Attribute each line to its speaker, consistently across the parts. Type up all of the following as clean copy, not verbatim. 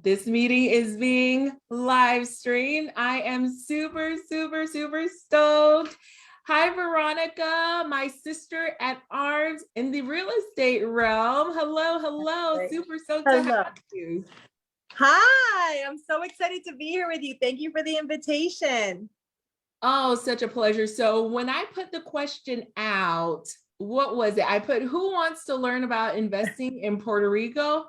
Speaker 1: This meeting is being live streamed. I am super stoked. Hi, Veronica, my sister at arms in the real estate realm. Hello. Super stoked to have you.
Speaker 2: Hi, I'm so excited to be here with you. Thank you for the invitation.
Speaker 1: Oh, such a pleasure. So when I put the question out, what was it? I put, who wants to learn about investing in Puerto Rico?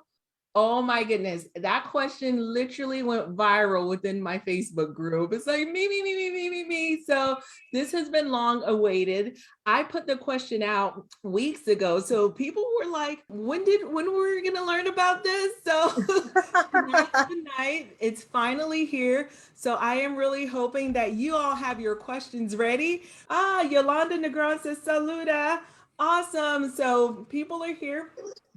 Speaker 1: Oh my goodness, that question literally went viral within my Facebook group. It's like me. So this has been long awaited. I put the question out weeks ago. So people were like, when were we gonna learn about this? So tonight, it's finally here. So I am really hoping that you all have your questions ready. Yolanda Negron says, saluda. Awesome. So people are here.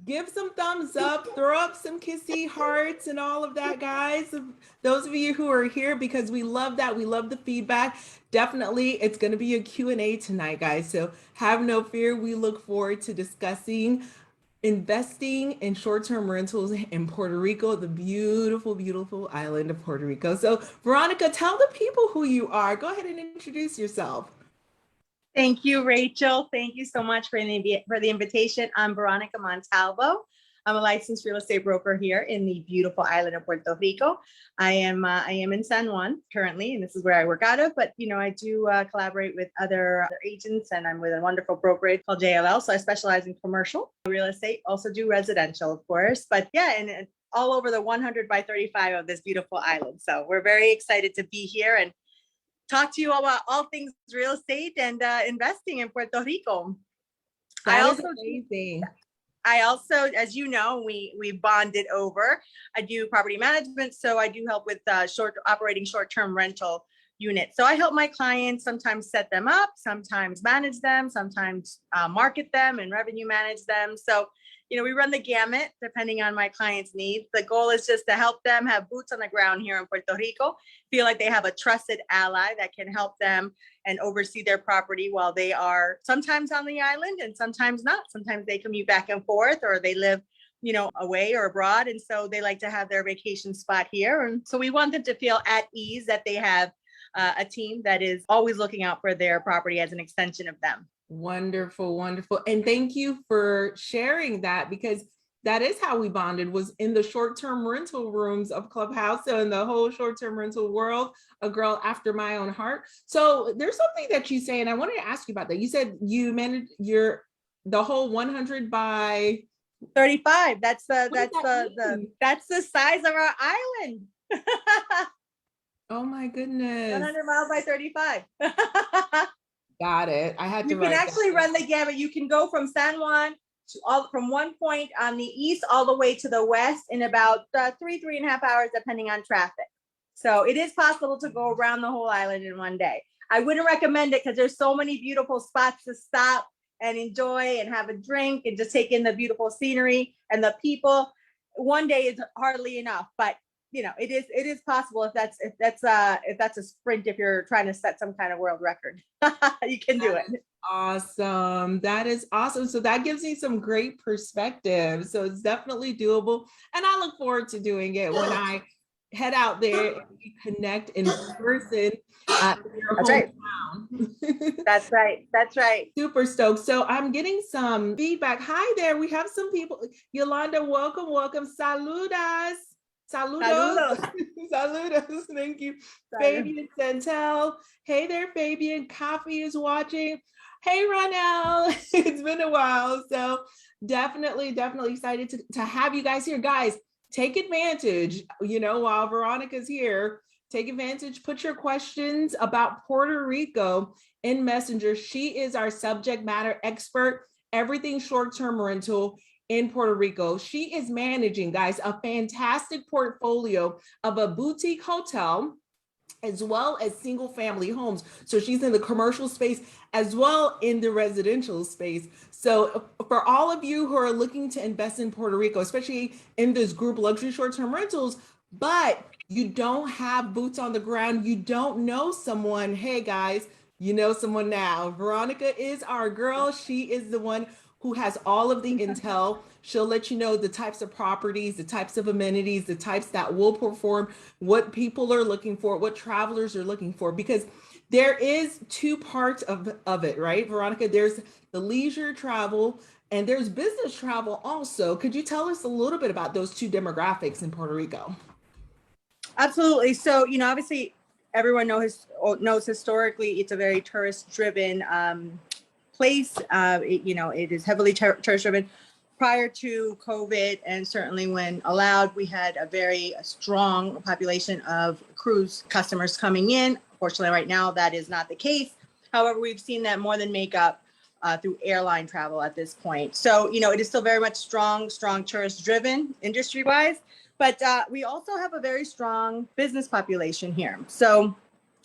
Speaker 1: Give some thumbs up, throw up some kissy hearts and all of that, guys. Those of you who are here, because we love that. We love the feedback. Definitely, it's going to be a Q&A tonight, guys. So have no fear. We look forward to discussing investing in short-term rentals in Puerto Rico, the beautiful island of Puerto Rico. So Veronica, tell the people who you are. Go ahead and introduce yourself.
Speaker 2: Thank you, Rachel. Thank you so much for the invitation. I'm Veronica Montalvo. I'm a licensed real estate broker here in the beautiful island of Puerto Rico. I am in San Juan currently, and this is where I work out of. But I do collaborate with other agents, and I'm with a wonderful brokerage called JLL. So I specialize in commercial real estate. Also do residential, of course. But yeah, and all over the 100 by 35 of this beautiful island. So we're very excited to be here and talk to you about all things real estate and investing in Puerto Rico. I also, as you know, we bonded over. I do property management, so I do help with operating short-term rental units. So I help my clients sometimes set them up, sometimes manage them, sometimes market them and revenue manage them. So we run the gamut depending on my client's needs. The goal is just to help them have boots on the ground here in Puerto Rico, feel like they have a trusted ally that can help them and oversee their property while they are sometimes on the island and sometimes not. Sometimes they commute back and forth, or they live away or abroad. And so they like to have their vacation spot here. And so we want them to feel at ease that they have a team that is always looking out for their property as an extension of them.
Speaker 1: Wonderful. And thank you for sharing that, because that is how we bonded, was in the short-term rental rooms of Clubhouse. So in the whole short-term rental world, a girl after my own heart. So there's something that you say, and I wanted to ask you about that. You said you managed the whole 100 by
Speaker 2: 35. That's the size of our island.
Speaker 1: Oh my goodness.
Speaker 2: 100 miles by 35.
Speaker 1: Got it. I had to.
Speaker 2: You can actually run the gamut. You can go from San Juan from one point on the east all the way to the west in about 3.5 hours, depending on traffic. So it is possible to go around the whole island in one day. I wouldn't recommend it because there's so many beautiful spots to stop and enjoy and have a drink and just take in the beautiful scenery and the people. One day is hardly enough, but it is possible if that's a sprint, if you're trying to set some kind of world record. You can do it.
Speaker 1: Awesome. That is awesome. So that gives me some great perspective. So it's definitely doable. And I look forward to doing it when I head out there and we connect in person.
Speaker 2: That's right. That's right.
Speaker 1: Super stoked. So I'm getting some feedback. Hi there. We have some people. Yolanda, welcome. Saludos. Saludos. Thank you. Fabian Santel. Hey there, Fabian. Coffee is watching. Hey, Ronell. It's been a while. So definitely excited to have you guys here. Guys, take advantage, while Veronica's here. Take advantage, put your questions about Puerto Rico in Messenger. She is our subject matter expert, everything short-term rental in Puerto Rico. She is managing, guys, a fantastic portfolio of a boutique hotel, as well as single family homes. So she's in the commercial space as well in the residential space. So for all of you who are looking to invest in Puerto Rico, especially in this group luxury short-term rentals, but you don't have boots on the ground, you don't know someone, hey guys, you know someone now. Veronica is our girl. She is the one who has all of the intel. She'll let you know the types of properties, the types of amenities, the types that will perform, what people are looking for, what travelers are looking for, because there is two parts of it, right, Veronica? There's the leisure travel and there's business travel also. Could you tell us a little bit about those two demographics in Puerto Rico?
Speaker 2: Absolutely. So, obviously everyone knows historically it's a very tourist driven place. It is heavily tourist driven. Prior to COVID, and certainly when allowed, we had a very strong population of cruise customers coming in. Fortunately, right now that is not the case. However, we've seen that more than make up through airline travel at this point. So, it is still very much strong tourist driven industry wise, but we also have a very strong business population here. So,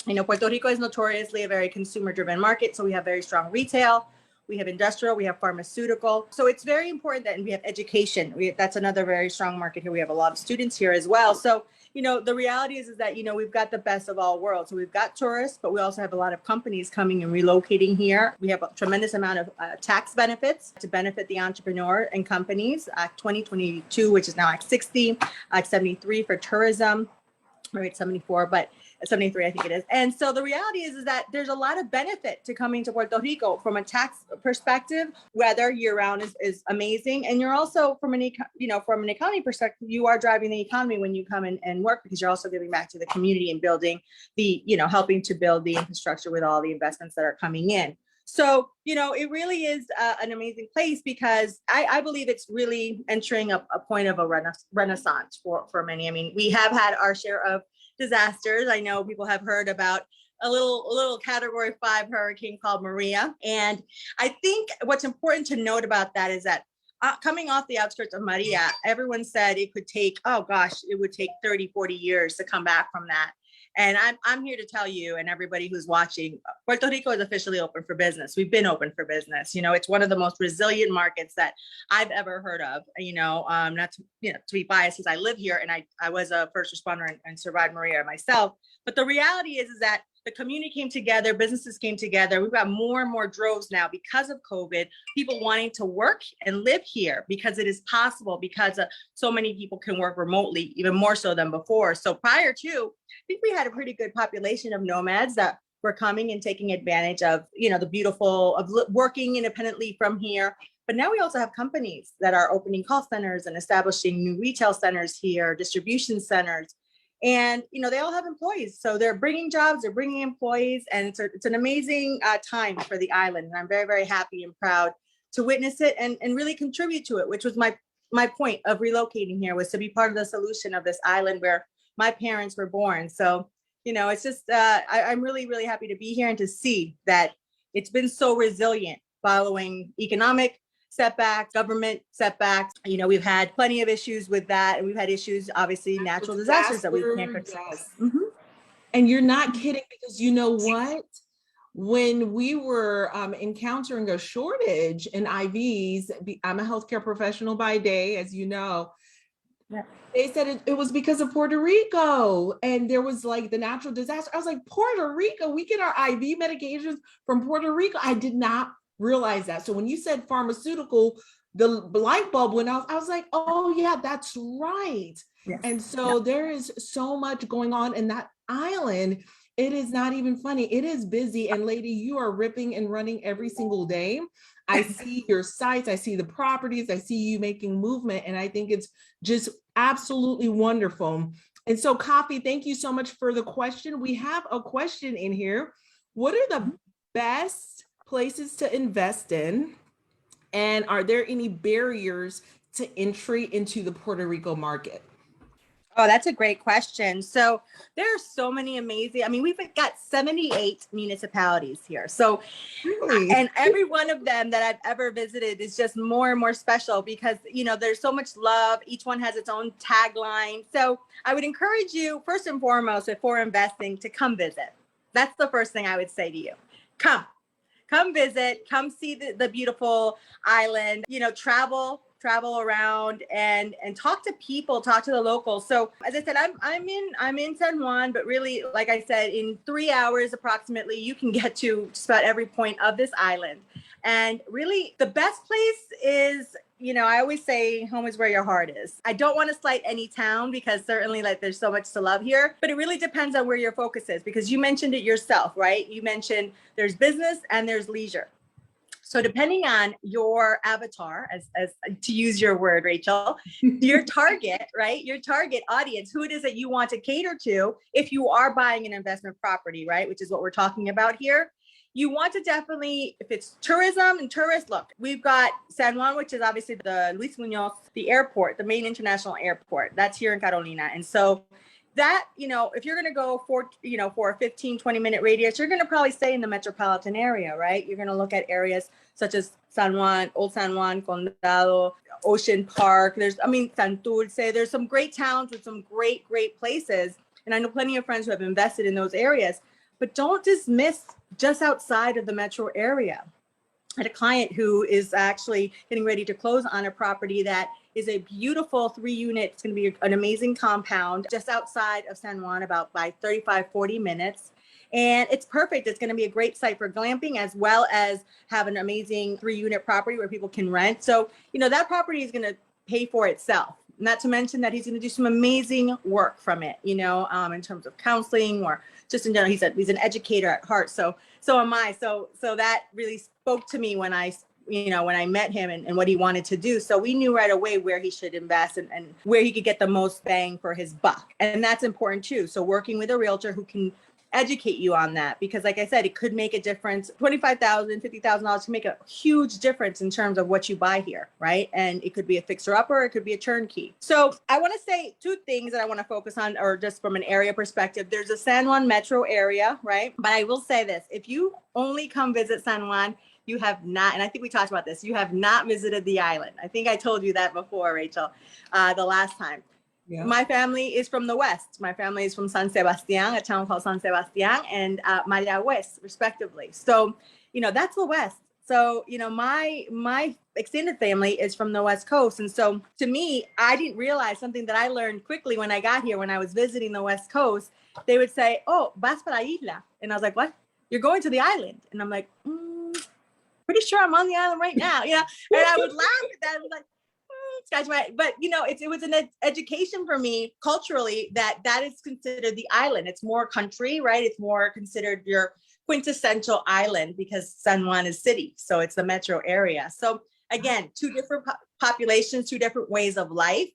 Speaker 2: Puerto Rico is notoriously a very consumer driven market. So we have very strong retail, we have industrial, we have pharmaceutical. So it's very important that we have education. That's another very strong market here. We have a lot of students here as well. So, the reality is that, we've got the best of all worlds. So we've got tourists, but we also have a lot of companies coming and relocating here. We have a tremendous amount of tax benefits to benefit the entrepreneur and companies. Act 2022, which is now Act 60, Act 73 for tourism, or it's 74, but 73, I think it is. And so the reality is that there's a lot of benefit to coming to Puerto Rico from a tax perspective. Weather year round is amazing. And you're also from an economy perspective, you are driving the economy when you come and work, because you're also giving back to the community and building helping to build the infrastructure with all the investments that are coming in. So, it really is an amazing place, because I believe it's really entering a point of a renaissance for many. I mean, we have had our share of disasters. I know people have heard about a little Category 5 hurricane called Maria. And I think what's important to note about that is that coming off the outskirts of Maria, everyone said it would take 30, 40 years to come back from that. And I'm here to tell you and everybody who's watching, Puerto Rico is officially open for business. We've been open for business. It's one of the most resilient markets that I've ever heard of. Not to be biased, because I live here and I was a first responder and survived Maria myself. But the reality is that the community came together, businesses came together. We've got more and more droves now because of COVID, people wanting to work and live here because it is possible, because so many people can work remotely, even more so than before. So prior to, I think we had a pretty good population of nomads that were coming and taking advantage of, the beautiful of working independently from here. But now we also have companies that are opening call centers and establishing new retail centers here, distribution centers. And, they all have employees. So they're bringing jobs, they're bringing employees, and it's an amazing time for the island. And I'm very, very happy and proud to witness it and really contribute to it, which was my point of relocating here, was to be part of the solution of this island where my parents were born. So, it's just, I'm really, really happy to be here and to see that it's been so resilient following economic setbacks, government setbacks. We've had plenty of issues with that. And we've had issues, obviously, natural disasters that we can't control.
Speaker 1: Yes. Mm-hmm. And you're not kidding, because you know what? When we were encountering a shortage in IVs, I'm a healthcare professional by day, as you know. Yeah. They said it was because of Puerto Rico, and there was like the natural disaster. I was like, Puerto Rico, we get our IV medications from Puerto Rico. I did not realize that. So when you said pharmaceutical, the light bulb went off. I was like, oh yeah, that's right. Yes. And so there is so much going on in that island. It is not even funny. It is busy. And lady, you are ripping and running every single day. I see your sites, I see the properties, I see you making movement. And I think it's just absolutely wonderful. And so Coffee, thank you so much for the question. We have a question in here. What are the best places to invest in? And are there any barriers to entry into the Puerto Rico market?
Speaker 2: Oh, that's a great question. So there are so many amazing, we've got 78 municipalities here. So, really? And every one of them that I've ever visited is just more and more special because, there's so much love. Each one has its own tagline. So I would encourage you, first and foremost, before investing, to come visit. That's the first thing I would say to you. Come visit, come see the beautiful island, travel around and talk to people, talk to the locals. So as I said, I'm in San Juan, but really, like I said, in 3 hours approximately, you can get to just about every point of this island. And really the best place is, I always say home is where your heart is. I don't want to slight any town because certainly like there's so much to love here, but it really depends on where your focus is, because you mentioned it yourself, right? You mentioned there's business and there's leisure. So depending on your avatar, as to use your word, Rachel, your target, right? Your target audience, who it is that you want to cater to if you are buying an investment property, right? Which is what we're talking about here. You want to definitely, if it's tourism and tourists, look, we've got San Juan, which is obviously the Luis Muñoz, the airport, the main international airport. That's here in Carolina. And so that, if you're going to go for a 15, 20-minute radius, you're going to probably stay in the metropolitan area, right? You're going to look at areas such as San Juan, Old San Juan, Condado, Ocean Park. Santurce. There's some great towns with some great places. And I know plenty of friends who have invested in those areas, but don't dismiss just outside of the metro area. I had a client who is actually getting ready to close on a property that is a beautiful 3-unit. It's going to be an amazing compound just outside of San Juan, about by 35-40 minutes. And it's perfect. It's going to be a great site for glamping, as well as have an amazing 3-unit property where people can rent. So, that property is going to pay for itself. Not to mention that he's going to do some amazing work from it, in terms of counseling or just in general. He's an educator at heart. So am I. So that really spoke to me when I met him and what he wanted to do. So we knew right away where he should invest and where he could get the most bang for his buck. And that's important too. So working with a realtor who can educate you on that, because like I said, it could make a difference. $25,000, $50,000 can make a huge difference in terms of what you buy here, right? And it could be a fixer-upper, it could be a turnkey. So I want to say 2 things that I want to focus on, or just from an area perspective. There's a San Juan metro area, right? But I will say this, if you only come visit San Juan, you have not, and I think we talked about this, you have not visited the island. I think I told you that before, Rachel, the last time. Yeah. My family is from the West. My family is from San Sebastian, a town called San Sebastian, and Mayagüez, respectively. So, that's the West. So, my extended family is from the West Coast. And so to me, I didn't realize something that I learned quickly when I got here, when I was visiting the West Coast. They would say, "Oh, vas para la isla." And I was like, "What? You're going to the island?" And I'm like, pretty sure I'm on the island right now. And I would laugh at that. I was like, scratch my head. But it was an education for me culturally that is considered the island. It's more country, right? It's more considered your quintessential island because San Juan is city. So it's the metro area. So again, 2 different populations, 2 different ways of life.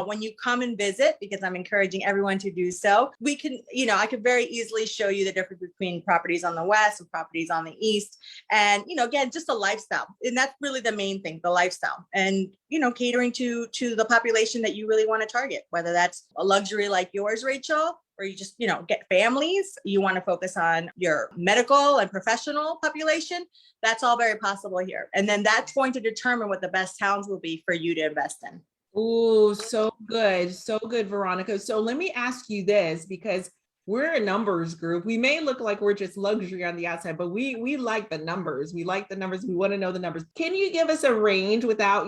Speaker 2: When you come and visit, because I'm encouraging everyone to do so, we can, I could very easily show you the difference between properties on the West and properties on the East. And, again, just a lifestyle. And that's really the main thing, the lifestyle. And, catering to the population that you really want to target, whether that's a luxury like yours, Rachel, or you just, get families, you want to focus on your medical and professional population. That's all very possible here. And then that's going to determine what the best towns will be for you to invest in.
Speaker 1: Oh, so good. So good, Veronica. So let me ask you this, because we're a numbers group. We may look like we're just luxury on the outside, but we like the numbers. We like the numbers. We want to know the numbers. Can you give us a range without,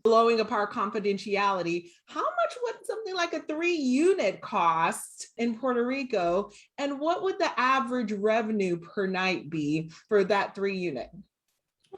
Speaker 1: blowing apart confidentiality? How much would something like a 3-unit cost in Puerto Rico? And what would the average revenue per night be for that 3-unit?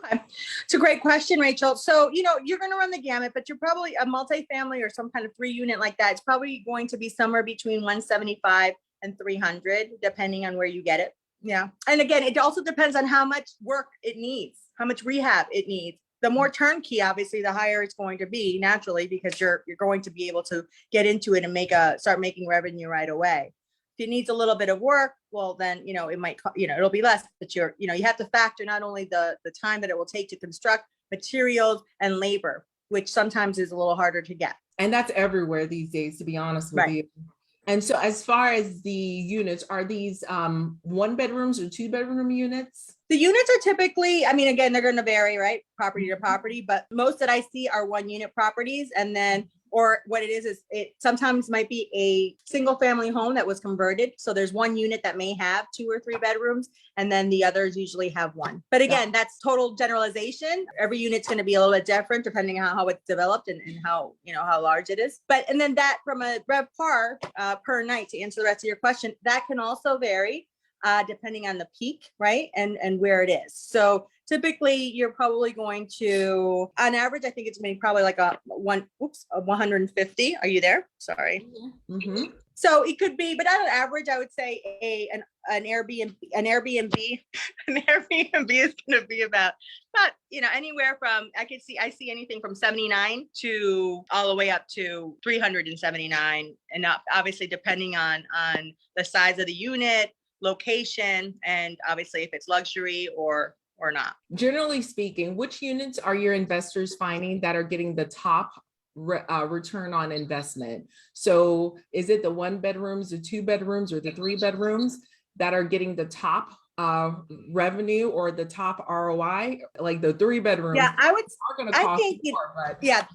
Speaker 2: Okay. It's a great question, Rachel. So, you're going to run the gamut, but you're probably a multifamily or some kind of 3-unit like that. It's probably going to be somewhere between 175 and 300, depending on where you get it. Yeah. And again, it also depends on how much work it needs, how much rehab it needs. The more turnkey, obviously, the higher it's going to be naturally, because you're going to be able to get into it and start making revenue right away. If it needs a little bit of work, well, then, it might, it'll be less, but you have to factor not only the time that it will take to construct, materials and labor, which sometimes is a little harder to get.
Speaker 1: And that's everywhere these days, to be honest with you. And so as far as the units, are these 1-bedrooms or 2-bedroom units?
Speaker 2: The units are typically, again, they're going to vary, right? Property to property, but most that I see are 1-unit properties. And then, or what it is it sometimes might be a single family home that was converted. So there's 1 unit that may have 2 or 3 bedrooms, and then the others usually have 1. But again, that's total generalization. Every unit's going to be a little bit different depending on how it's developed and how, how large it is. But, and then that from a RevPAR per night, to answer the rest of your question, that can also vary depending on the peak, right? And where it is. So typically you're probably going to, on average, I think it's maybe probably like a 150. Are you there? Sorry.
Speaker 1: Mm-hmm.
Speaker 2: So it could be, but on average, I would say an Airbnb an Airbnb is going to be about anywhere from, I see anything from 79 to all the way up to 379, and obviously depending on the size of the unit, location, and obviously if it's luxury or not.
Speaker 1: Generally speaking, which units are your investors finding that are getting the top return on investment? So is it the 1 bedrooms, the 2 bedrooms, or the 3 bedrooms that are getting the top revenue or the top ROI? Like the 3 bedrooms,
Speaker 2: yeah, I
Speaker 1: think more, but...
Speaker 2: yeah,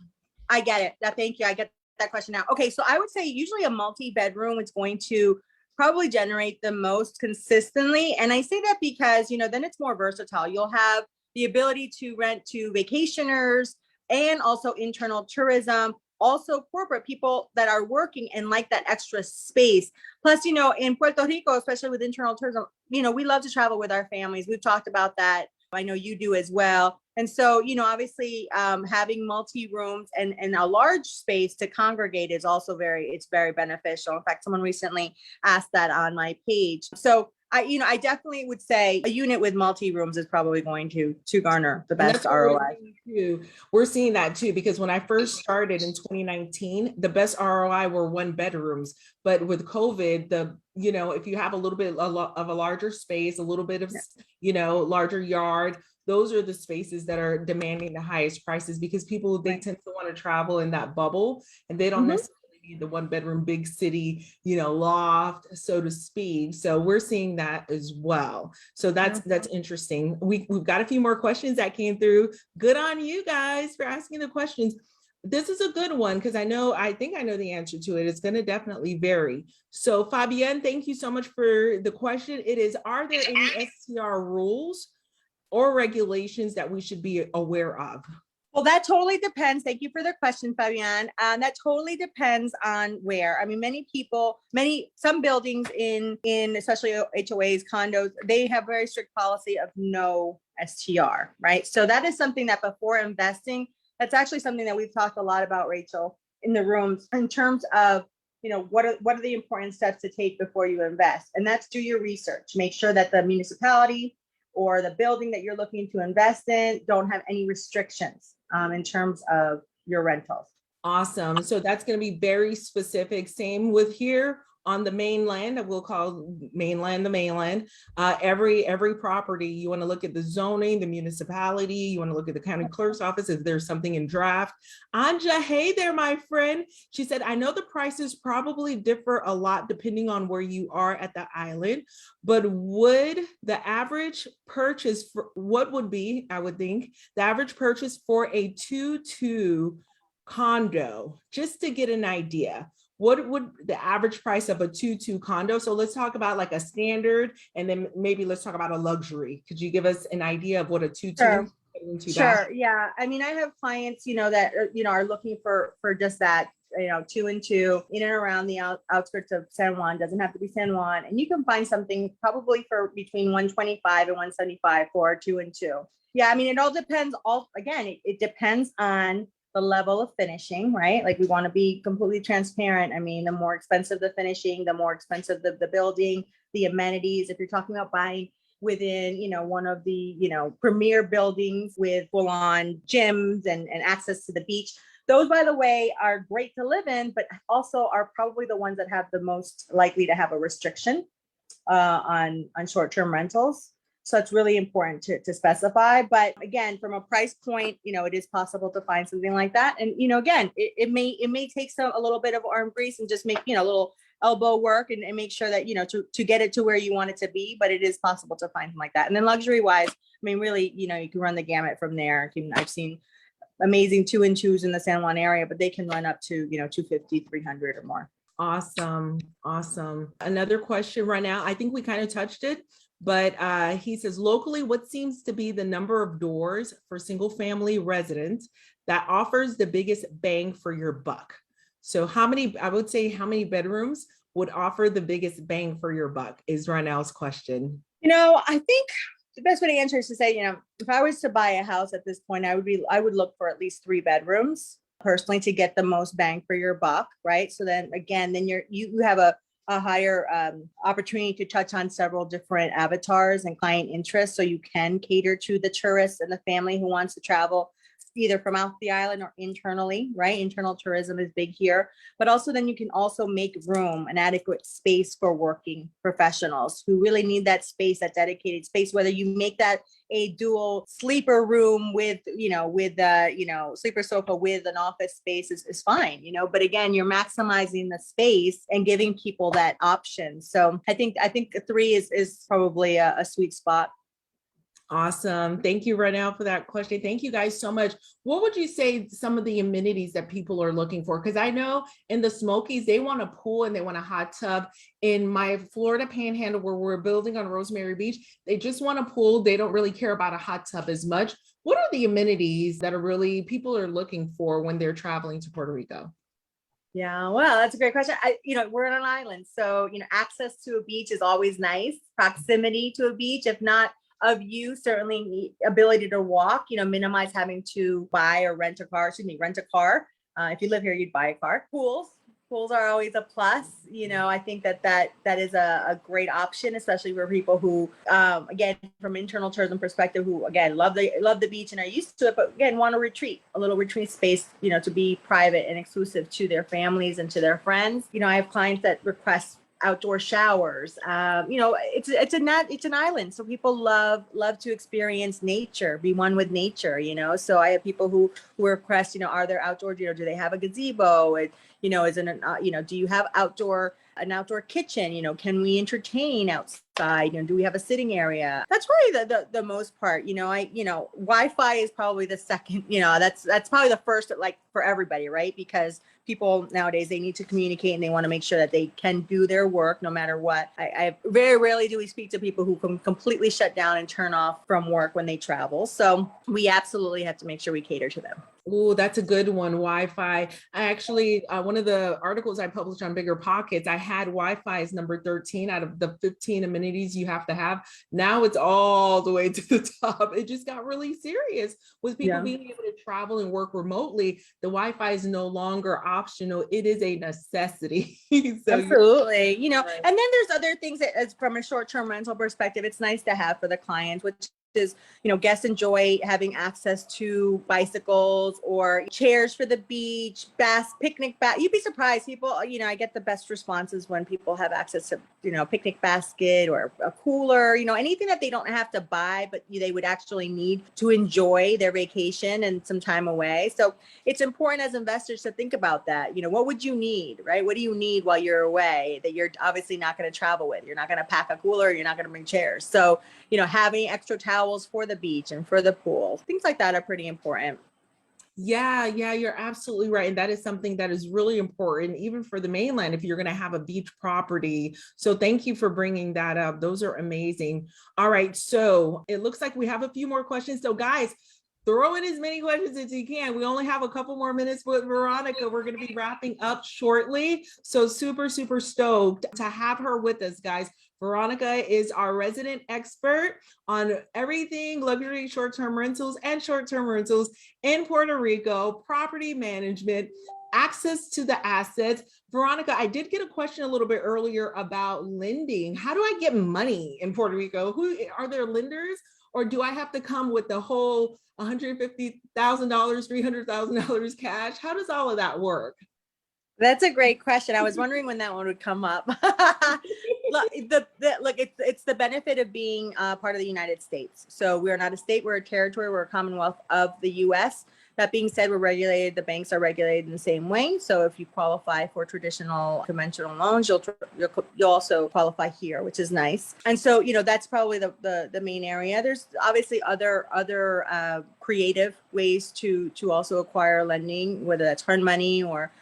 Speaker 2: I get it. Thank you. I get that question now. Okay, so I would say usually a multi-bedroom is going to probably generate the most consistently. And I say that because, then it's more versatile. You'll have the ability to rent to vacationers and also internal tourism, also corporate people that are working and like that extra space. Plus, in Puerto Rico, especially with internal tourism, we love to travel with our families. We've talked about that. I know you do as well. And so, obviously having multi-rooms and a large space to congregate is also very beneficial. In fact, someone recently asked that on my page. So I definitely would say a unit with multi-rooms is probably going to garner the best ROI.
Speaker 1: We're seeing that too, because when I first started in 2019, the best ROI were 1 bedrooms. But with COVID, if you have a little bit of a larger space, a little bit of, larger yard, those are the spaces that are demanding the highest prices, because people, they tend to want to travel in that bubble, and they don't necessarily need the 1 bedroom, big city, loft, so to speak. So we're seeing that as well. So that's interesting. We've got a few more questions that came through. Good on you guys for asking the questions. This is a good one, because I think I know the answer to it. It's going to definitely vary. So Fabienne, thank you so much for the question. It is, are there any STR rules or regulations that we should be aware of?
Speaker 2: Well, that totally depends. Thank you for the question, Fabienne. That totally depends on where. I mean, some buildings in especially HOAs, condos, they have very strict policy of no STR, right? So that is something that before investing, that's actually something that we've talked a lot about, Rachel, in the rooms, in terms of, what are the important steps to take before you invest? And that's do your research. Make sure that the municipality or the building that you're looking to invest in don't have any restrictions in terms of your rentals.
Speaker 1: Awesome. So that's going to be very specific. Same with here on the mainland, that we'll call mainland, the mainland. Every property, you want to look at the zoning, the municipality, you want to look at the county clerk's office if there's something in draft. Anja, hey there, my friend. She said, I know the prices probably differ a lot depending on where you are at the island, but would the average purchase for what would be, I would think, the average purchase for a 2-2 condo, just to get an idea? What would the average price of a 2-2 condo? So let's talk about like a standard, and then maybe let's talk about a luxury. Could you give us an idea of what a 2-2?
Speaker 2: Sure. Yeah. I mean, I have clients, that are looking for just that, 2-2 in and around the outskirts of San Juan. Doesn't have to be San Juan, and you can find something probably for between 125 and 175 for a 2-2. Yeah. I mean, it all depends. It depends on the level of finishing, right? Like, we want to be completely transparent. I mean, the more expensive the finishing, the more expensive the building, the amenities. If you're talking about buying within, one of the, premier buildings with full-on gyms and access to the beach, those, by the way, are great to live in, but also are probably the ones that have the most likely to have a restriction on short-term rentals. So it's really important to specify. But again, from a price point, it is possible to find something like that. And, again, it may take a little bit of arm grease and just make, a little elbow work and make sure that, to get it to where you want it to be. But it is possible to find something like that. And then luxury wise, I mean, really, you can run the gamut from there. I've seen amazing 2-2s in the San Juan area, but they can run up to, 250, 300 or more.
Speaker 1: Awesome. Another question right now, I think we kind of touched it, but he says, locally, what seems to be the number of doors for single family residents that offers the biggest bang for your buck? So how many bedrooms would offer the biggest bang for your buck is Ronell's question.
Speaker 2: I think The best way to answer is to say, if I was to buy a house at this point, I would look for at least 3 bedrooms personally to get the most bang for your buck, right? So then again, then you have a higher opportunity to touch on several different avatars and client interests. So you can cater to the tourist and the family who wants to travel either from out the island or internally, right? Internal tourism is big here, but also then you can also make room, an adequate space for working professionals who really need that space, that dedicated space, whether you make that a dual sleeper room with sleeper sofa with an office space is fine, but again, you're maximizing the space and giving people that option. So I think 3 is probably a sweet spot.
Speaker 1: Awesome. Thank you, Renelle, for that question. Thank you guys so much. What would you say some of the amenities that people are looking for? Because I know in the Smokies, they want a pool and they want a hot tub. In my Florida Panhandle, where we're building on Rosemary Beach, they just want a pool. They don't really care about a hot tub as much. What are the amenities that people are looking for when they're traveling to Puerto Rico?
Speaker 2: Yeah, well, that's a great question. We're on an island, so access to a beach is always nice. Proximity to a beach, if not of you, certainly ability to walk, minimize having to buy or rent a car. If you live here, you'd buy a car. Pools are always a plus. I think that is a great option, especially for people who, again, from internal tourism perspective, who again love the beach and are used to it, but again want a little retreat space, to be private and exclusive to their families and to their friends. I have clients that request outdoor showers. It's an island, so people love to experience nature, be one with nature. So I have people who request, are there outdoor? Do they have a gazebo? Is it do you have an outdoor kitchen? Can we entertain outside? Do we have a sitting area? That's really the most part. Wi-Fi is probably the second. That's probably the first, like for everybody, right? Because people nowadays, they need to communicate and they want to make sure that they can do their work no matter what. I very rarely do we speak to people who can completely shut down and turn off from work when they travel. So we absolutely have to make sure we cater to them.
Speaker 1: Oh, that's a good one. Wi-Fi. I actually, one of the articles I published on Bigger Pockets, I had Wi-Fi as number 13 out of the 15 amenities you have to have. Now it's all the way to the top. It just got really serious with people being able to travel and work remotely. The Wi-Fi is no longer optional. It is a necessity. So
Speaker 2: absolutely. Right. And then there's other things that, as from a short-term rental perspective, it's nice to have for the clients, which is, guests enjoy having access to bicycles or chairs for the beach, picnic basket. You'd be surprised, people, I get the best responses when people have access to, picnic basket or a cooler, anything that they don't have to buy, but they would actually need to enjoy their vacation and some time away. So it's important as investors to think about that. What would you need, right? What do you need while you're away that you're obviously not going to travel with? You're not going to pack a cooler. You're not going to bring chairs. So, having extra towels for the beach and for the pool, things like that are pretty important.
Speaker 1: Yeah, you're absolutely right. And that is something that is really important, even for the mainland, if you're going to have a beach property. So thank you for bringing that up. Those are amazing. All right. So it looks like we have a few more questions. So guys, throw in as many questions as you can. We only have a couple more minutes with Veronica. We're going to be wrapping up shortly. So super, super stoked to have her with us, guys. Veronica is our resident expert on everything luxury short-term rentals and short-term rentals in Puerto Rico, property management, access to the assets. Veronica, I did get a question a little bit earlier about lending. How do I get money in Puerto Rico? Are there lenders, or do I have to come with the whole $150,000, $300,000 cash? How does all of that work?
Speaker 2: That's a great question. I was wondering when that one would come up. It's the benefit of being part of the United States. So we're not a state, we're a territory, we're a commonwealth of the US. That being said, we're regulated, the banks are regulated in the same way. So if you qualify for traditional conventional loans, you'll also qualify here, which is nice. And so, that's probably the main area. There's obviously other creative ways to also acquire lending, whether that's earned money or,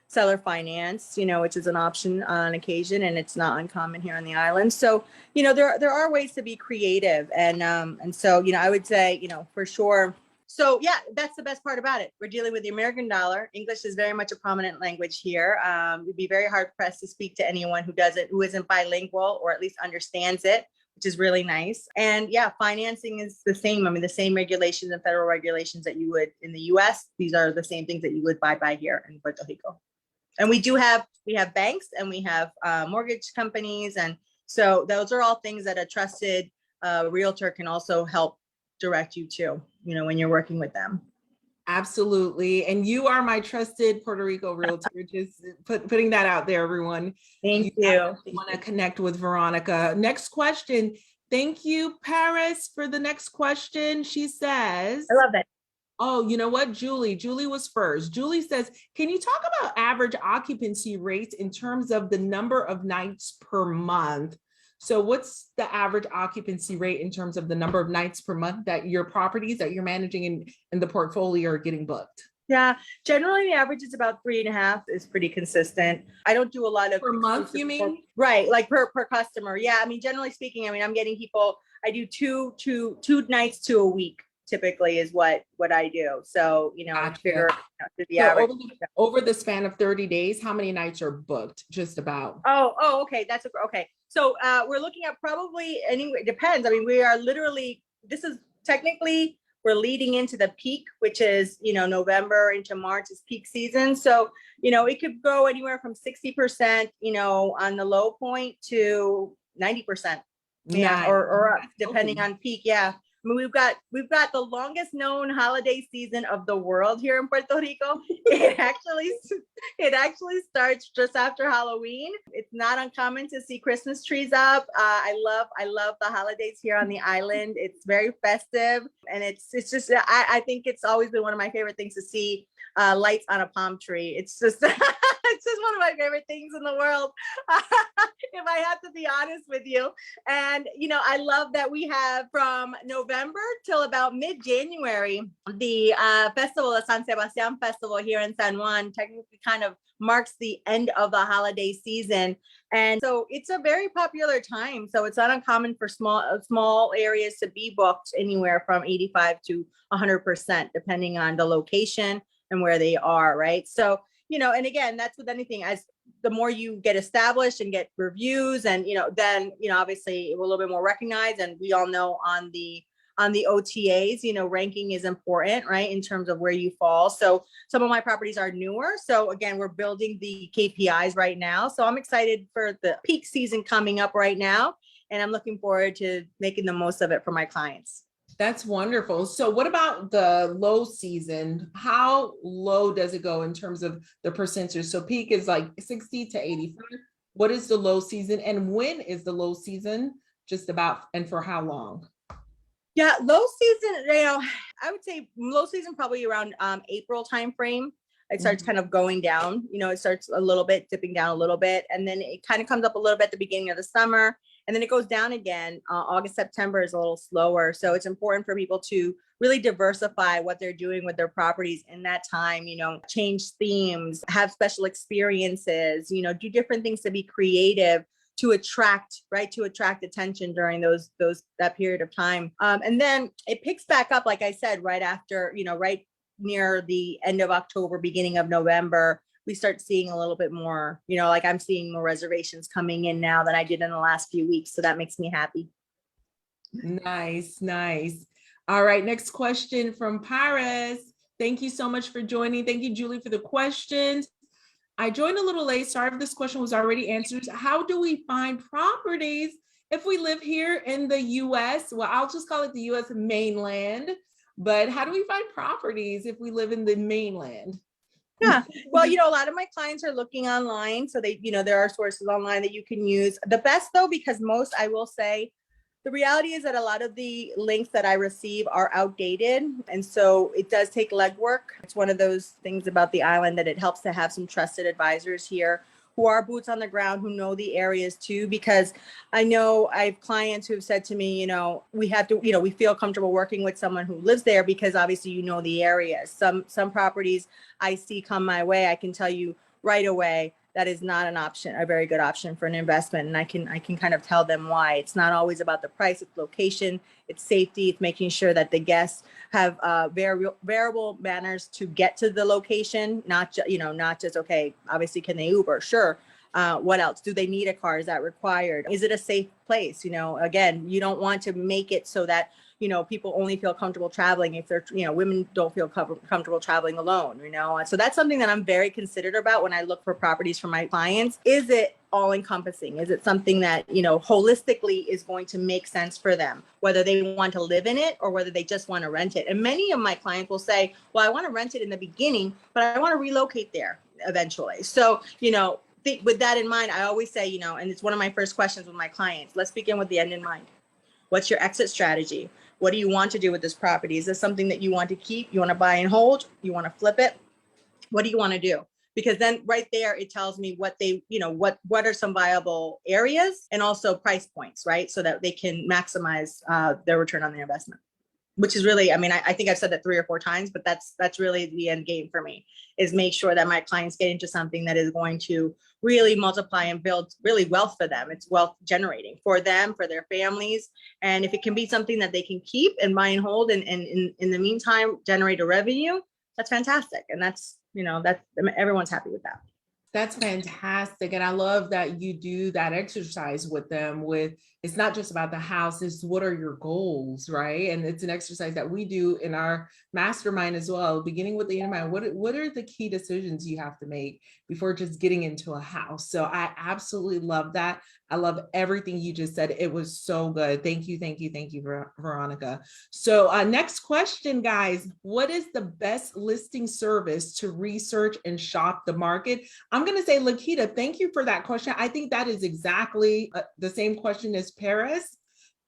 Speaker 2: seller finance, which is an option on occasion, and it's not uncommon here on the island. So, there are ways to be creative. And so, I would say, for sure. So yeah, that's the best part about it. We're dealing with the American dollar. English is very much a prominent language here. It'd be very hard pressed to speak to anyone who isn't bilingual or at least understands it. which is really nice. And yeah, financing is the same. I mean, the same regulations and federal regulations that you would in the US, these are the same things that you would buy here in Puerto Rico. And we have banks and we have mortgage companies. And so those are all things that a trusted realtor can also help direct you to, when you're working with them.
Speaker 1: Absolutely. And you are my trusted Puerto Rico realtor. Just putting that out there, everyone.
Speaker 2: Thank you.
Speaker 1: Want to connect with Veronica. Next question. Thank you, Paris, for the next question. She says,
Speaker 2: I love it.
Speaker 1: Oh, you know what? Julie was first. Julie says, can you talk about average occupancy rates in terms of the number of nights per month? So what's the average occupancy rate in terms of the number of nights per month that your properties that you're managing in the portfolio are getting booked?
Speaker 2: Yeah, generally the average is about 3.5 is pretty consistent. I don't do a lot of
Speaker 1: per month, you mean?
Speaker 2: Right, like per customer. Yeah, I mean, generally speaking, I'm getting people, I do two nights to a week typically is what I do. So,
Speaker 1: Gotcha.
Speaker 2: Figure the average.
Speaker 1: Over the span of 30 days, how many nights are booked? Just about.
Speaker 2: Oh, okay. Okay. So we're looking at probably anyway, depends. I mean, we're leading into the peak, which is, November into March is peak season. So, it could go anywhere from 60%, on the low point to 90%. Yeah. Nice. Or up, depending on peak. Yeah. I mean, we've got the longest known holiday season of the world here in Puerto Rico. It actually starts just after Halloween. It's not uncommon to see Christmas trees up. I love the holidays here on the island. It's very festive, and it's just I think it's always been one of my favorite things to see lights on a palm tree. It's just it's just one of my favorite things in the world, if I have to be honest with you. And, I love that we have from November till about mid-January, the festival, the San Sebastian Festival here in San Juan, technically kind of marks the end of the holiday season. And so it's a very popular time. So it's not uncommon for small areas to be booked anywhere from 85 to 100%, depending on the location and where they are, right? So, and again, that's with anything, as the more you get established and get reviews and, then, obviously we're a little bit more recognized. And we all know on the OTAs, ranking is important, right? In terms of where you fall. So some of my properties are newer. So again, we're building the KPIs right now. So I'm excited for the peak season coming up right now. And I'm looking forward to making the most of it for my clients.
Speaker 1: That's wonderful. So what about the low season? How low does it go in terms of the percentage? So peak is like 60 to 85. What is the low season? And when is the low season? Just about, and for how long?
Speaker 2: Yeah, low season, I would say low season probably around April timeframe. It starts kind of going down, it starts a little bit, dipping down a little bit. And then it kind of comes up a little bit at the beginning of the summer. And then it goes down again. August, September is a little slower. So it's important for people to really diversify what they're doing with their properties in that time, change themes, have special experiences, do different things to be creative to attract attention during that period of time. And then it picks back up, like I said, right after, right near the end of October, beginning of November, we start seeing a little bit more, like I'm seeing more reservations coming in now than I did in the last few weeks. So that makes me happy.
Speaker 1: Nice. All right, next question from Paris. Thank you so much for joining. Thank you, Julie, for the questions. I joined a little late. Sorry if this question was already answered. How do we find properties if we live here in the US? Well, I'll just call it the US mainland. But how do we find properties if we live in the mainland?
Speaker 2: Yeah, well, a lot of my clients are looking online. So they, there are sources online that you can use. The best though, because most, I will say, the reality is that a lot of the links that I receive are outdated. And so it does take legwork. It's one of those things about the island that it helps to have some trusted advisors here who are boots on the ground, who know the areas too, because I know I have clients who have said to me, we have to, we feel comfortable working with someone who lives there because obviously the areas. Some properties I see come my way, I can tell you right away that is not an option, a very good option for an investment. And I can kind of tell them why. It's not always about the price, it's location, it's safety, it's making sure that the guests have variable manners to get to the location, not just, okay, obviously can they Uber? Sure. What else? Do they need a car? Is that required? Is it a safe place? You know, again, you don't want to make it so that, you know, people only feel comfortable traveling if they're, you know, women don't feel comfortable traveling alone, you know? So that's something that I'm very considerate about when I look for properties for my clients. Is it all encompassing? Is it something that, you know, holistically is going to make sense for them, whether they want to live in it or whether they just want to rent it? And many of my clients will say, well, I want to rent it in the beginning, but I want to relocate there eventually. So, you know, with that in mind, I always say, you know, and it's one of my first questions with my clients, let's begin with the end in mind. What's your exit strategy? What do you want to do with this property? Is this something that you want to keep? You want to buy and hold? You want to flip it? What do you want to do? Because then right there, it tells me what they, you know, what are some viable areas and also price points, right? So that they can maximize their return on their investment, which is really, I mean, I think I've said that 3 or 4 times, but that's really the end game for me, is make sure that my clients get into something that is going to really multiply and build really wealth for them. It's wealth generating for them, for their families. And if it can be something that they can keep and buy and hold and in the meantime, generate a revenue, that's fantastic. And that's, you know, that's, everyone's happy with that.
Speaker 1: That's fantastic. And I love that you do that exercise with them with, it's not just about the house, it's what are your goals, right? And it's an exercise that we do in our mastermind as well, beginning with the end in mind. What are the key decisions you have to make before just getting into a house? So I absolutely love that. I love everything you just said. It was so good. Thank you, Veronica. So next question, guys. What is the best listing service to research and shop the market? I'm going to say, Lakita, thank you for that question. I think that is exactly the same question as Paris.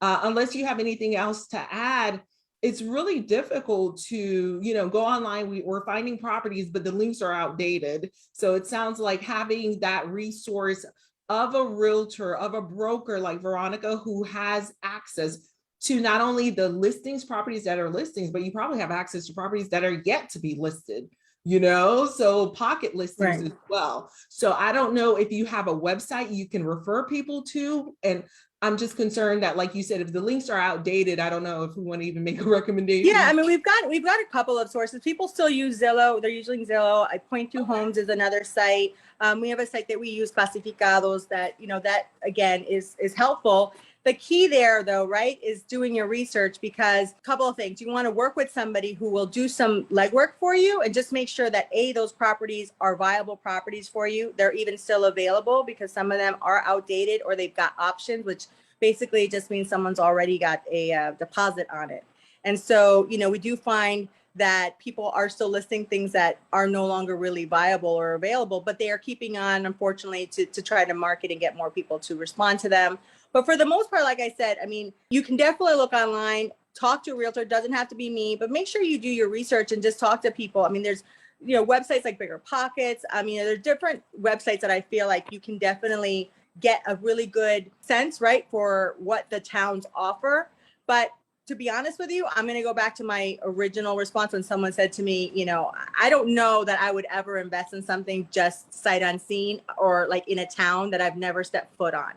Speaker 1: Unless you have anything else to add, it's really difficult to, you know, go online. We're finding properties, but the links are outdated. So it sounds like having that resource of a realtor, of a broker like Veronica, who has access to not only the listings, properties that are listings, but you probably have access to properties that are yet to be listed, you know, so pocket listings as well. So I don't know if you have a website you can refer people to. And I'm just concerned that, like you said, if the links are outdated, I don't know if we want to even make a recommendation.
Speaker 2: Yeah, I mean, we've got a couple of sources. People still use Zillow. They're using Zillow. I Point to Homes is another site. We have a site that we use, Clasificados, that, you know, that again is helpful. The key there, though, right, is doing your research, because a couple of things. You want to work with somebody who will do some legwork for you and just make sure that those properties are viable properties for you. They're even still available, because some of them are outdated or they've got options, which basically just means someone's already got a deposit on it. And so, you know, we do find that people are still listing things that are no longer really viable or available, but they are keeping on, unfortunately, to try to market and get more people to respond to them. But for the most part, like I said, I mean, you can definitely look online, talk to a realtor. It doesn't have to be me, but make sure you do your research and just talk to people. I mean, there's, you know, websites like Bigger Pockets. I mean, there's different websites that I feel like you can definitely get a really good sense, right, for what the towns offer. But to be honest with you, I'm going to go back to my original response when someone said to me, you know, I don't know that I would ever invest in something just sight unseen or like in a town that I've never stepped foot on,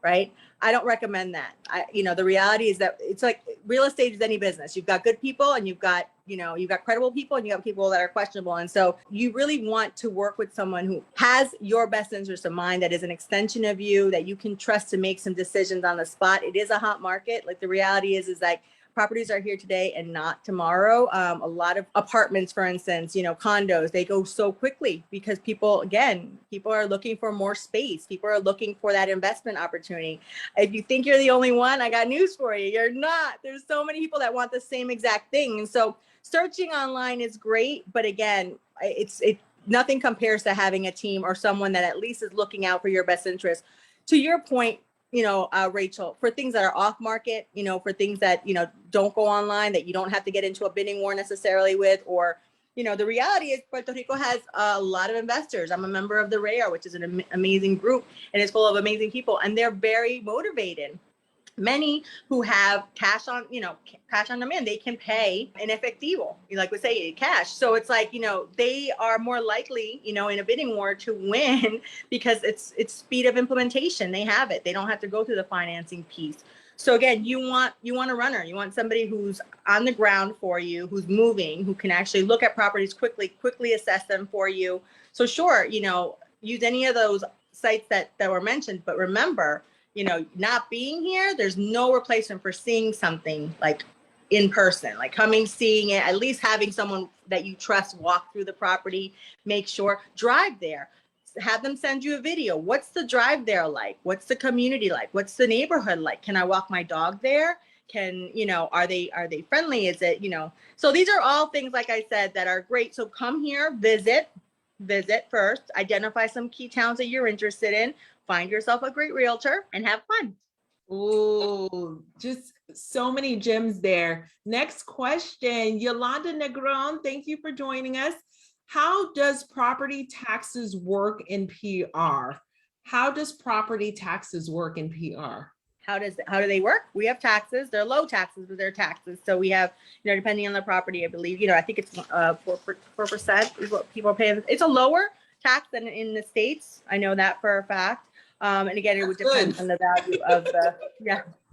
Speaker 2: right? I don't recommend that. You know, the reality is that it's like real estate is any business. You've got good people and you've got, you know, you've got credible people and you have people that are questionable. And so you really want to work with someone who has your best interest in mind, that is an extension of you, that you can trust to make some decisions on the spot. It is a hot market. Like the reality is like properties are here today and not tomorrow. A lot of apartments, for instance, you know, condos, they go so quickly because people are looking for more space. People are looking for that investment opportunity. If you think you're the only one, I got news for you. You're not. There's so many people that want the same exact thing. And so searching online is great, but again, nothing compares to having a team or someone that at least is looking out for your best interest. To your point, you know, Rachel, for things that are off market, you know, for things that, you know, don't go online, that you don't have to get into a bidding war necessarily with, or, you know, the reality is Puerto Rico has a lot of investors. I'm a member of the RARE, which is an amazing group, and it's full of amazing people, and they're very motivated. Many who have cash on, you know, cash on demand, they can pay in efectivo, like we say, cash. So it's like, you know, they are more likely, you know, in a bidding war to win because it's speed of implementation. They have it. They don't have to go through the financing piece. So again, you want a runner. You want somebody who's on the ground for you, who's moving, who can actually look at properties quickly assess them for you. So sure, you know, use any of those sites that were mentioned, but remember, you know, not being here, there's no replacement for seeing something like in person, like coming, seeing it, at least having someone that you trust walk through the property, make sure, drive there, have them send you a video. What's the drive there like? What's the community like? What's the neighborhood like? Can I walk my dog there? Can, you know, are they friendly? Is it, you know, so these are all things, like I said, that are great. So come here, visit first, identify some key towns that you're interested in, find yourself a great realtor and have fun.
Speaker 1: Ooh, just so many gems there. Next question, Yolanda Negron, thank you for joining us. How does property taxes work in PR? How does property taxes work in PR?
Speaker 2: How do they work? We have taxes. They're low taxes, but they're taxes. So we have, you know, depending on the property, I believe, you know, I think it's 4% is what people pay. It's a lower tax than in the States. I know that for a fact. And again, it would depend on the value of the,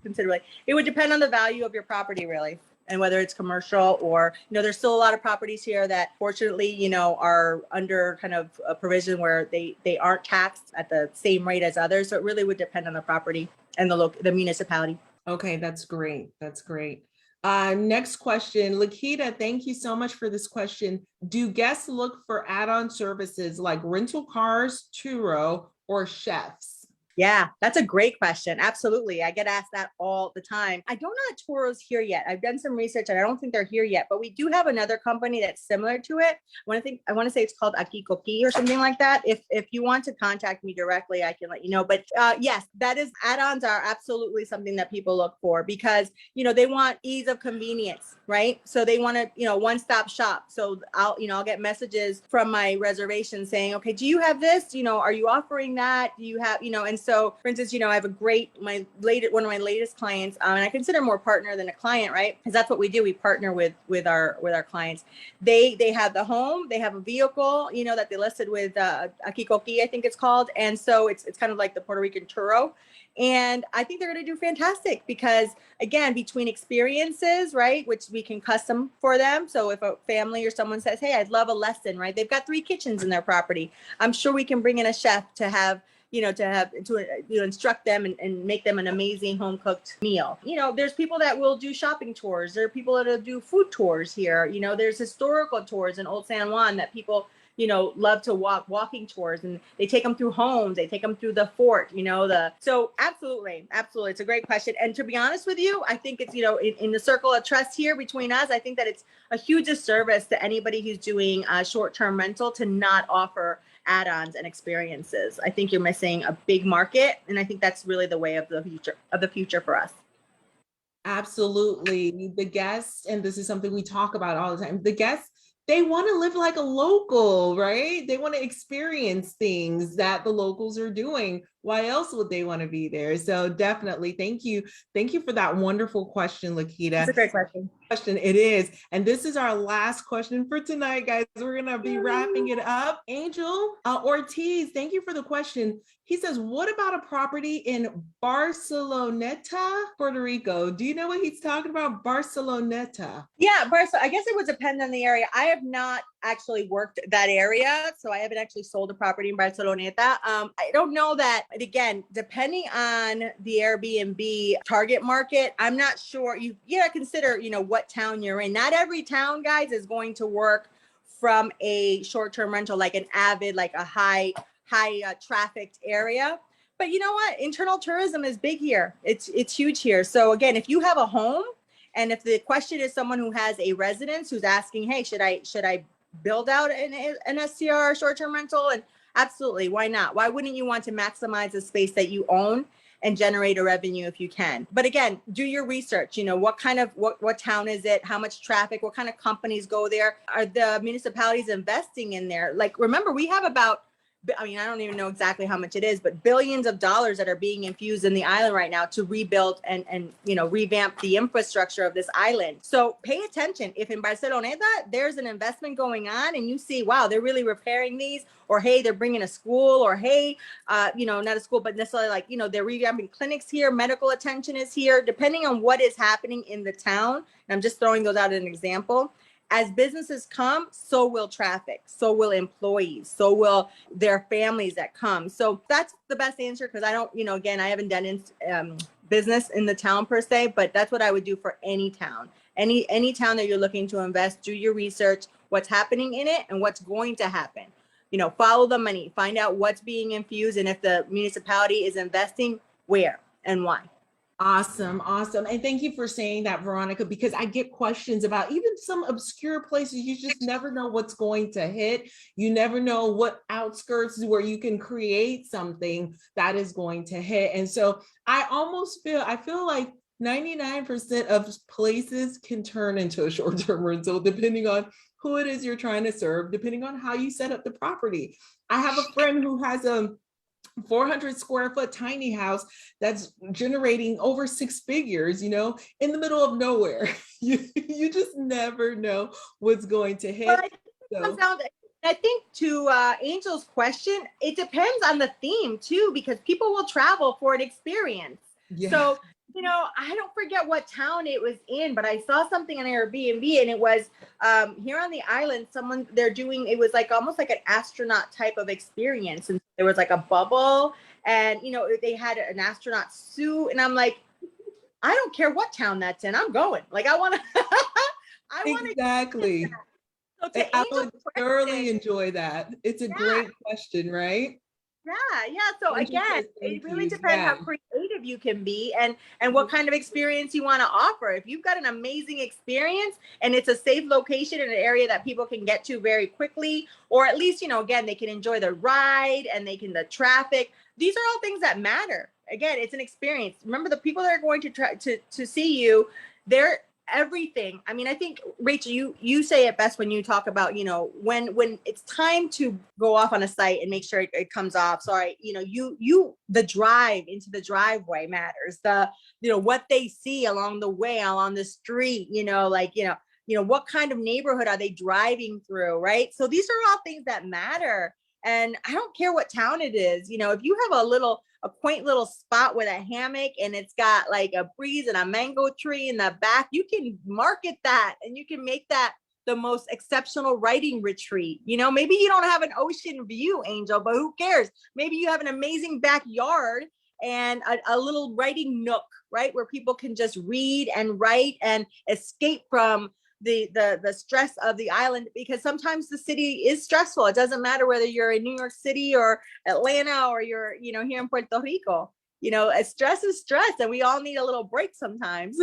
Speaker 2: considerably. It would depend on the value of your property, really, and whether it's commercial or, you know, there's still a lot of properties here that fortunately, you know, are under kind of a provision where they aren't taxed at the same rate as others. So it really would depend on the property and the municipality.
Speaker 1: Okay, that's great. That's great. Next question, Lakita, thank you so much for this question. Do guests look for add-on services like rental cars, churro, or chefs?
Speaker 2: Yeah, that's a great question. Absolutely. I get asked that all the time. I don't know that Toro's here yet. I've done some research and I don't think they're here yet, but we do have another company that's similar to it. I want to say it's called Akikoki or something like that. If you want to contact me directly, I can let you know. But yes, that is, add-ons are absolutely something that people look for because, you know, they want ease of convenience, right? So they want to, you know, one-stop shop. So I'll get messages from my reservation saying, okay, do you have this? You know, are you offering that? Do you have, you know, and so, for instance, you know, I have one of my latest clients, and I consider more partner than a client, right? Because that's what we do. We partner with our clients. They have the home, they have a vehicle, you know, that they listed with Akikoki, I think it's called, and so it's kind of like the Puerto Rican Turo. And I think they're going to do fantastic because, again, between experiences, right, which we can custom for them. So if a family or someone says, hey, I'd love a lesson, right? They've got 3 kitchens in their property. I'm sure we can bring in a chef to have, you know, instruct them and make them an amazing home cooked meal. You know, there's people that will do shopping tours. There are people that will do food tours here. You know, there's historical tours in Old San Juan that people, you know, love to walking tours, and they take them through homes, they take them through the fort, you know, so absolutely. It's a great question. And to be honest with you, I think it's, you know, in the circle of trust here between us, I think that it's a huge disservice to anybody who's doing a short-term rental to not offer add-ons and experiences. I think you're missing a big market. And I think that's really the way of the future for us.
Speaker 1: Absolutely. The guests, and this is something we talk about all the time, the guests, they want to live like a local, right? They want to experience things that the locals are doing. Why else would they want to be there? So definitely, thank you. Thank you for that wonderful question, Lakita.
Speaker 2: It's a great question.
Speaker 1: It is. And this is our last question for tonight, guys. We're going to be wrapping it up. Angel Ortiz, thank you for the question. He says, what about a property in Barceloneta, Puerto Rico? Do you know what he's talking about? Barceloneta.
Speaker 2: Yeah, I guess it would depend on the area. I have not actually worked that area, so I haven't actually sold a property in Barceloneta. I don't know that, again, depending on the Airbnb target market, I'm not sure. You gotta consider, you know, what town you're in. Not every town, guys, is going to work from a short-term rental, like an Avid, like a high trafficked area. But you know what? Internal tourism is big here. It's huge here. So again, if you have a home, and if the question is someone who has a residence who's asking, hey, should I build out an STR short-term rental? And absolutely, why not? Why wouldn't you want to maximize the space that you own and generate a revenue if you can? But again, do your research. You know, what town is it? How much traffic? What kind of companies go there? Are the municipalities investing in there? Like, remember, we have about, I mean, I don't even know exactly how much it is, but billions of dollars that are being infused in the island right now to rebuild and you know, revamp the infrastructure of this island. So pay attention. If in Barceloneta there's an investment going on and you see, wow, they're really repairing these, or hey, they're bringing a school, or hey, you know, not a school, but necessarily like, you know, they're revamping clinics here, medical attention is here, depending on what is happening in the town. And I'm just throwing those out as an example. as businesses come, so will traffic, so will employees, so will their families that come. So that's the best answer, because I don't, again, I haven't done business in the town per se, but that's what I would do for any town. Any town that you're looking to invest, do your research, what's happening in it and what's going to happen. Follow the money, find out what's being infused, and if the municipality is investing, where and why.
Speaker 1: Awesome. And thank you for saying that, Veronica, because I get questions about even some obscure places. You just never know what's going to hit. You never know what outskirts where you can create something that is going to hit. And so I feel like 99% of places can turn into a short-term rental, depending on who it is you're trying to serve, depending on how you set up the property. I have a friend who has a 400 square foot tiny house that's generating over 6 figures, in the middle of nowhere. You just never know what's going to hit.
Speaker 2: I think to Angel's question, it depends on the theme too, because people will travel for an experience. Yeah. So, I don't forget what town it was in, but I saw something on Airbnb, and it was here on the island, it was like almost like an astronaut type of experience. And there was like a bubble, and, they had an astronaut suit, and I'm like, I don't care what town that's in, I'm going. Like, I want to.
Speaker 1: Exactly.
Speaker 2: So
Speaker 1: I would thoroughly enjoy that. It's a great question, right?
Speaker 2: Yeah. So again, it really depends how creative you can be and what kind of experience you want to offer. If you've got an amazing experience and it's a safe location in an area that people can get to very quickly, or at least, again, they can enjoy the ride and the traffic. These are all things that matter. Again, it's an experience. Remember, the people that are going to try to see you, they're everything. I mean, I think, Rachel, you say it best when you talk about, when it's time to go off on a site and make sure it comes off. Sorry, the drive into the driveway matters. What they see along the way, along the street, what kind of neighborhood are they driving through, right? So these are all things that matter. And I don't care what town it is. If you have a quaint little spot with a hammock and it's got like a breeze and a mango tree in the back, you can market that and you can make that the most exceptional writing retreat. Maybe you don't have an ocean view, Angel, but who cares? Maybe you have an amazing backyard and a little writing nook, right? Where people can just read and write and escape from the stress of the island, because sometimes the city is stressful. It doesn't matter whether you're in New York City or Atlanta or you're, here in Puerto Rico. Stress is stress, and we all need a little break sometimes.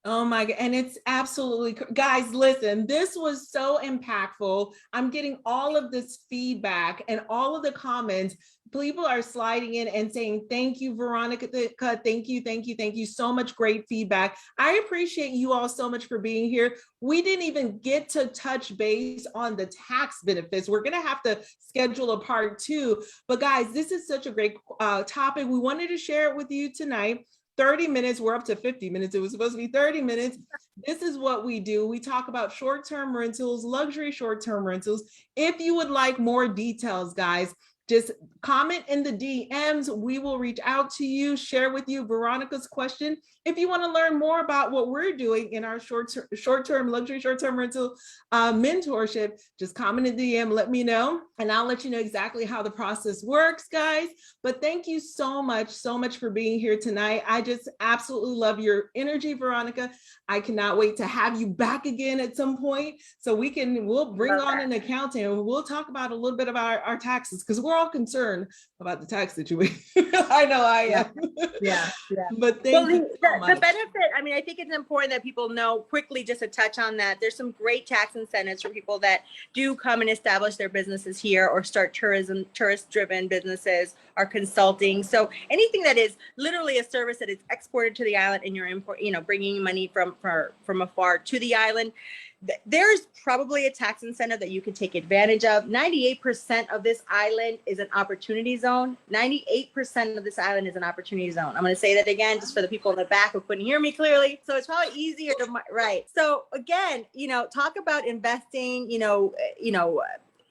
Speaker 1: Oh my God. And it's absolutely, guys, listen, this was so impactful. I'm getting all of this feedback and all of the comments. People are sliding in and saying, thank you, Veronica. Thank you so much. Great feedback. I appreciate you all so much for being here. We didn't even get to touch base on the tax benefits. We're going to have to schedule a part 2. But guys, this is such a great topic. We wanted to share it with you tonight. 30 minutes, we're up to 50 minutes. It was supposed to be 30 minutes. This is what we do. We talk about short-term rentals, luxury short-term rentals. If you would like more details, guys, just comment in the DMs. We will reach out to you, share with you Veronica's question. If you want to learn more about what we're doing in our short-term luxury short-term rental mentorship, just comment in the DM, let me know, and I'll let you know exactly how the process works, guys. But thank you so much for being here tonight. I just absolutely love your energy, Veronica. I cannot wait to have you back again at some point so we'll bring on an accountant and we'll talk about a little bit about our taxes, because we're all concerned about the tax situation. I know I am.
Speaker 2: Yeah.
Speaker 1: But thank you so much.
Speaker 2: The benefit, I mean, I think it's important that people know quickly, just to touch on that, there's some great tax incentives for people that do come and establish their businesses here or start tourist-driven businesses or consulting. So anything that is literally a service that is exported to the island and you're bringing money from afar to the island, there's probably a tax incentive that you can take advantage of. 98% of this island is an opportunity zone. 98% of this island is an opportunity zone. I'm going to say that again, just for the people in the back who couldn't hear me clearly. So it's probably easier to, right. So again, talk about investing,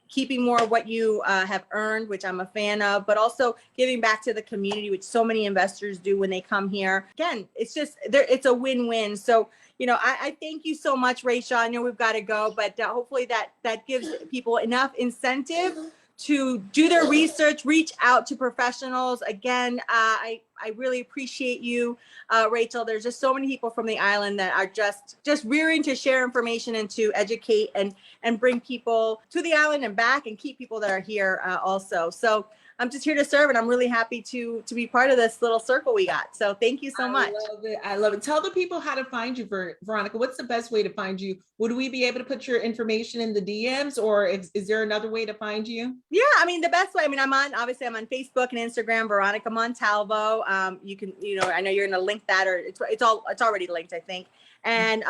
Speaker 2: keeping more of what you have earned, which I'm a fan of, but also giving back to the community, which so many investors do when they come here. Again, it's just, it's a win-win. So, you know, I thank you so much, Rachel. I know we've got to go, but hopefully that gives people enough incentive to do their research, reach out to professionals. Again, I really appreciate you, Rachel. There's just so many people from the island that are just rearing to share information and to educate and bring people to the island and back and keep people that are here also. So I'm just here to serve, and I'm really happy to be part of this little circle we got. So thank you so much.
Speaker 1: I love it. I love it. Tell the people how to find you, Veronica. What's the best way to find you? Would we be able to put your information in the DMs, or is there another way to find you?
Speaker 2: Yeah, I mean, the best way, I mean, I'm on Facebook and Instagram, Veronica Montalvo. You can, you know, I know you're going to link that, or it's already linked, I think. And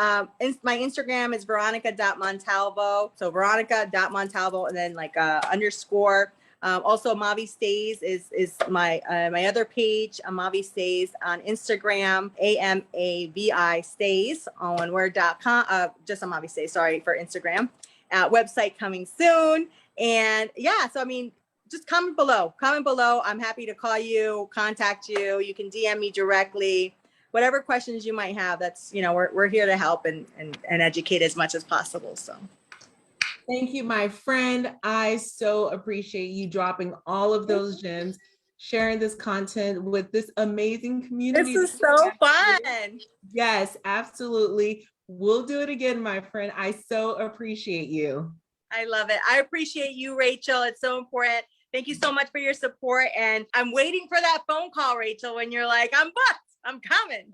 Speaker 2: my Instagram is veronica.montalvo. So veronica.montalvo, and then like underscore. Also, Mavi Stays is my my other page. Mavi Stays on Instagram, AMAVI Stays on oneword.com. Just on Mavi Stays, sorry, for Instagram. Website coming soon. And yeah, so I mean, just comment below. Comment below. I'm happy to call you, contact you. You can DM me directly. Whatever questions you might have, that's, you know, we're here to help and educate as much as possible. So.
Speaker 1: Thank you, my friend. I so appreciate you dropping all of those gems, sharing this content with this amazing community.
Speaker 2: This is so fun.
Speaker 1: Yes, absolutely. We'll do it again, my friend. I so appreciate you.
Speaker 2: I love it. I appreciate you, Rachel. It's so important. Thank you so much for your support. And I'm waiting for that phone call, Rachel, when you're like, I'm booked. I'm coming.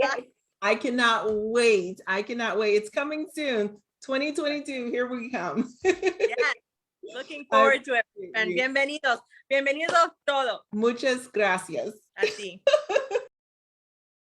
Speaker 1: Yes. I cannot wait. I cannot wait. It's coming soon. 2022, here we come.
Speaker 2: Yes. Looking forward to it. And bienvenidos. Bienvenidos todos.
Speaker 1: Muchas gracias.
Speaker 2: Así.